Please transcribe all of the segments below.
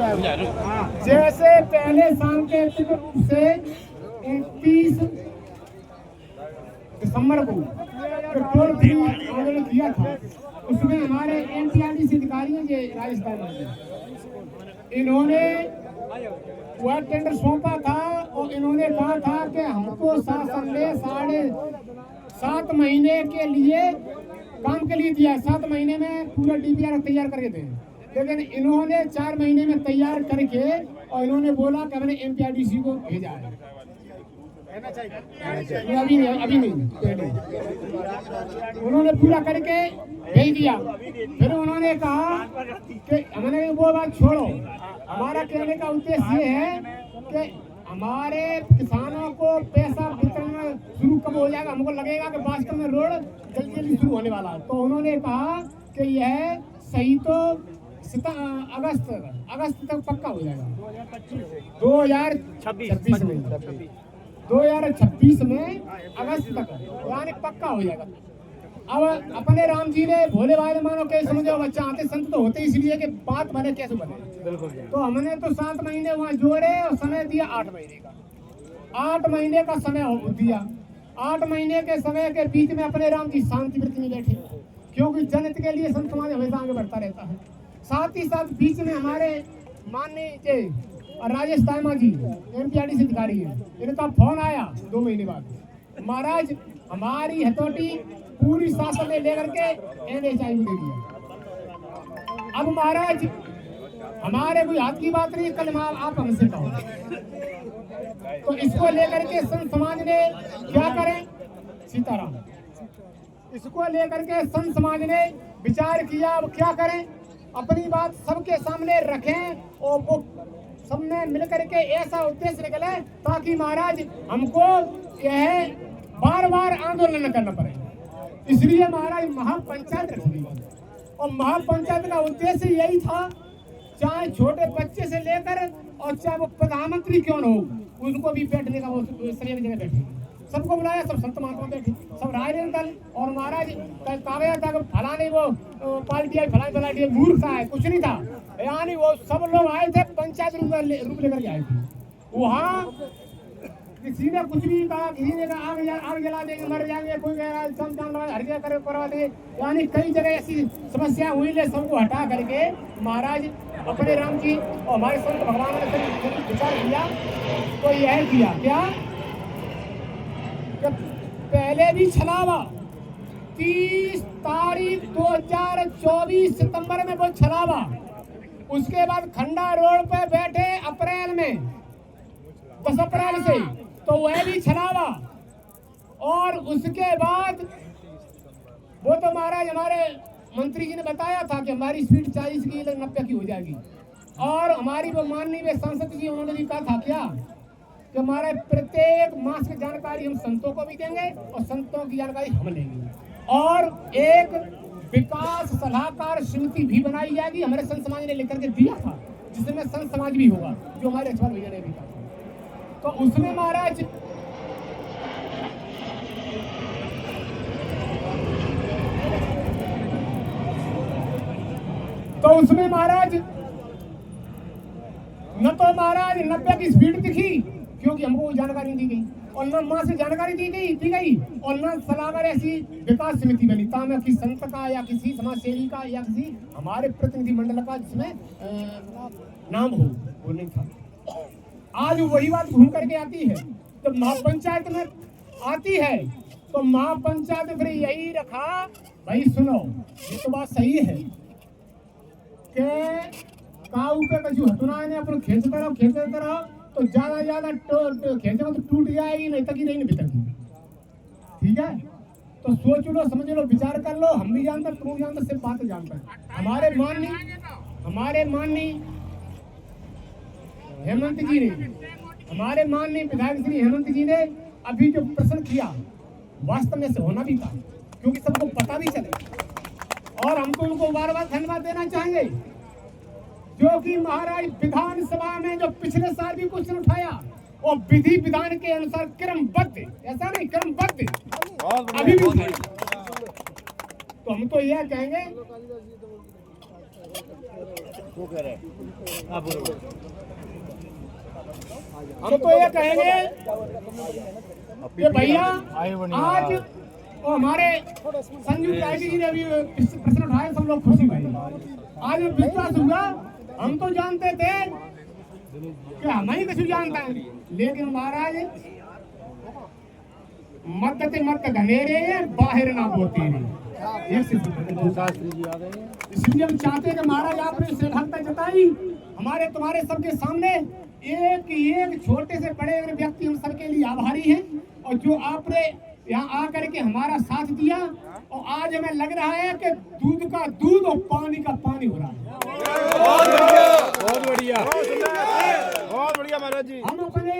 जैसे पहले सांकेतिक रूप से 29 दिसंबर को टोल फ्री आंदोलन किया था, उसमें हमारे एनटीआरडीसी अधिकारियों के राजस्थान में इन्होंने वह टेंडर सौंपा था और इन्होंने कहा था कि हमको शासन ने 7.5 महीने के लिए काम के लिए दिया, 7 महीने में पूरा डीपीआर तैयार करके दें, लेकिन इन्होंने 4 महीने में तैयार करके और इन्होंने बोला कि हमने एमपीआरडीसी को भेजा है। अभी नहीं पहले उन्होंने पूरा करके भेज दिया। फिर उन्होंने कहा कि हमने वो बात छोड़ो, हमारा कहने का उद्देश्य ये है कि हमारे किसानों को पैसा वितरण शुरू कब हो जाएगा, हमको लगेगा कि वास्तव में रोड जल्दी जल्दी शुरू होने वाला है। तो उन्होंने कहा कि यह सही तो अगस्त तक पक्का हो जाएगा, 2026 में 2026 में अगस्त तक यानी पक्का हो जाएगा। अब अपने राम जी ने भोले भाई ने मानो के समझो बच्चा आते संत तो होते इसलिए कि बात बने कैसे बने, तो हमने तो 7 महीने वहाँ जोड़े और समय दिया 8 महीने का, 8 महीने का समय दिया। 8 महीने के समय के बीच में अपने राम जी शांति व्रत में बैठे, क्योंकि जनहित के लिए संत समाज हमेशा आगे बढ़ता रहता है। साथ ही साथ बीच में हमारे माननीय राजेश दामा जी एमपीआरडीसी अधिकारी है, इनका फोन आया 2 महीने बाद, महाराज हमारी हथौटी पूरी शासन ने लेकर के एनएचआई में दे दिया। अब महाराज हमारे कोई हाथ की बात नहीं, कल आप हमसे कहो। तो इसको लेकर के संत समाज ने क्या करें, सीताराम, इसको लेकर के संत समाज ने विचार किया अब क्या करें, अपनी बात सबके सामने रखें और वो सबने मिलकर के ऐसा उद्देश्य निकले ताकि महाराज हमको यह बार बार आंदोलन न करना पड़े। इसलिए महाराज महापंचायत रखी और महापंचायत का उद्देश्य यही था, चाहे छोटे बच्चे से लेकर और चाहे वो प्रधानमंत्री क्यों न हो, उनको भी बैठने का वो श्रेय जगह बैठे, सबको बुलाया, सब संत महात्मा बैठे, सब राजनीतिक दल और महाराज कागज था फलाने वो पार्टी आई फलानी मूर्ख है, कुछ नहीं था, यानी वो सब लोग आए थे पंचायत रूप लेकर के आए थे। वहाँ किसी ने कुछ भी कहा, किसी ने कहा आग जला देंगे मर जाएंगे, कोई कह रहा है हरिया करवा देंगे, यानी कई जगह ऐसी समस्या हुई ले सबको हटा करके महाराज अपने राम जी और हमारे संत भगवान ने विचार किया तो यह किया क्या, पहले भी छलावा 30 तारीख 2024 सितंबर में वो छलावा, उसके बाद खंडा रोड पे बैठे अप्रैल में 10 अप्रैल से, तो वह भी छलावा, और उसके बाद वो तो महाराज हमारे मंत्री जी ने बताया था कि हमारी स्पीड 40 की 90 की हो जाएगी, और हमारी वो माननीय सांसद जी उन्होंने भी कहा था क्या कि हमारे प्रत्येक मास की जानकारी हम संतों को भी देंगे और संतों की जानकारी हम लेंगे, और एक विकास सलाहकार समिति भी बनाई जाएगी, हमारे संत समाज ने लेकर के दिया था, जिसमें संत समाज भी होगा, जो हमारे अखबार भैया ने भी कहा। तो उसमें महाराज न तो महाराज 90 की स्पीड दिखी क्योंकि हमको जानकारी दी गई, और न मां से जानकारी दी गई और न सलाहकार ऐसी विकास समिति बनी ताकि किसी संत का या किसी समाज सेवी का या किसी हमारे प्रतिनिधि मंडल का जिसमें नाम हो, वो नहीं था। आज वही बात घूम करके आती है, तो महापंचायत में आती है तो महापंचायत फिर यही रखा, भाई सुनो ये तो बात सही है कि काऊ पे कछु हथुना ने अपन खींचते रहो तो ज्यादा खींचेगा तो टूट जाएगी, नहीं तक ही नहीं बितकी, ठीक है। तो सोच लो समझ लो विचार कर लो, हम भी जानते तुम भी जानते, सिर्फ बात जानते हैं। हमारे माननीय हेमंत जी ने, हमारे माननीय विधायक श्री हेमंत जी ने अभी जो प्रश्न किया वास्तव में से होना भी था, क्योंकि सबको पता भी चले, और हम तो उनको बार बार धन्यवाद देना चाहेंगे जो कि महाराज विधानसभा में जो पिछले साल भी क्वेश्चन उठाया और विधि विधान के अनुसार क्रमबद्ध, ऐसा नहीं क्रमबद्ध अभी भी उठाया। तो हम तो यह कहेंगे वो कह रहे हैं आप बोलो। हम तो ये कहेंगे कि भैया आज वो हमारे संजीव रायजी जी ने अभी प्रश्न उठाए, सब लोग खुशी भाई आज विश्वास हुआ। हम तो जानते थे कि हम ही कुछ जानता है, लेकिन महाराज मत घनेरे बाहर ना बोते इसलिए हम चाहते हैं कि महाराज आपने सेवकता जताई हमारे तुम्हारे सबके सामने। एक छोटे से बड़े व्यक्ति हम सबके लिए आभारी हैं, और जो आपने यहाँ आकर के हमारा साथ दिया, और आज हमें लग रहा है कि दूध का दूध और पानी का पानी हो रहा है। बहुत बढ़िया महाराज जी। हम अपने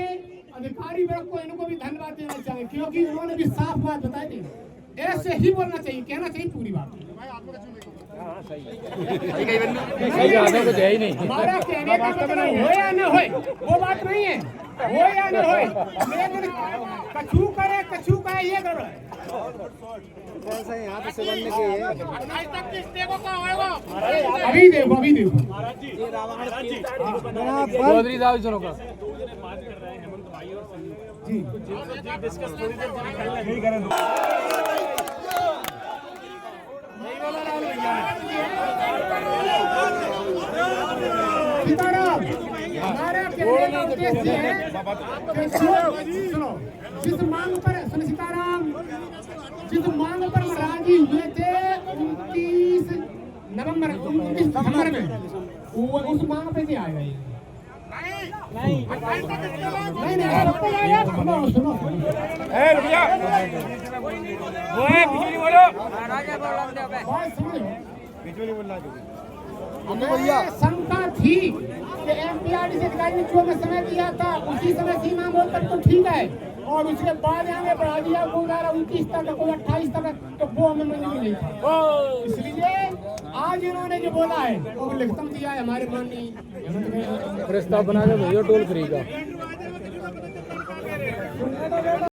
अधिकारी वर्ग को इनको भी धन्यवाद देना चाहें, क्योंकि उन्होंने भी साफ बात बताई थी। ऐसे ही बोलना चाहिए, कहना चाहिए पूरी बात। हमारा कहने का मतलब हो या न हो वो बात नहीं है, हो या न हो, लेकिन कछू करे कछू का ये करो अभी देखो चौधरी साहब चलो का सीताराम, हमारा कहने का उद्देश्य है कि सुनो, जिस मांग पर सुन सीताराम, जिस मांग पर महाराज जी हुए थे 29 दिसंबर में, वो उस मांग पे नहीं आए नहीं सबको आएगा। सुनो वो है बिजली बोलो। हमें शंका थी कि एमपीआरडी से अधिकारी ने जो हमें समय दिया था उसी समय सीमा बोल तक तो ठीक है, और उसके बाद हमें बढ़ा दिया 29 तक, कोई 28 तक, तो वो हमें मंजूर नहीं था। इसलिए आज इन्होंने जो बोला है वो लिखित दिया है हमारे माननीय प्रस्ताव बना के भैया टोल फ्री का।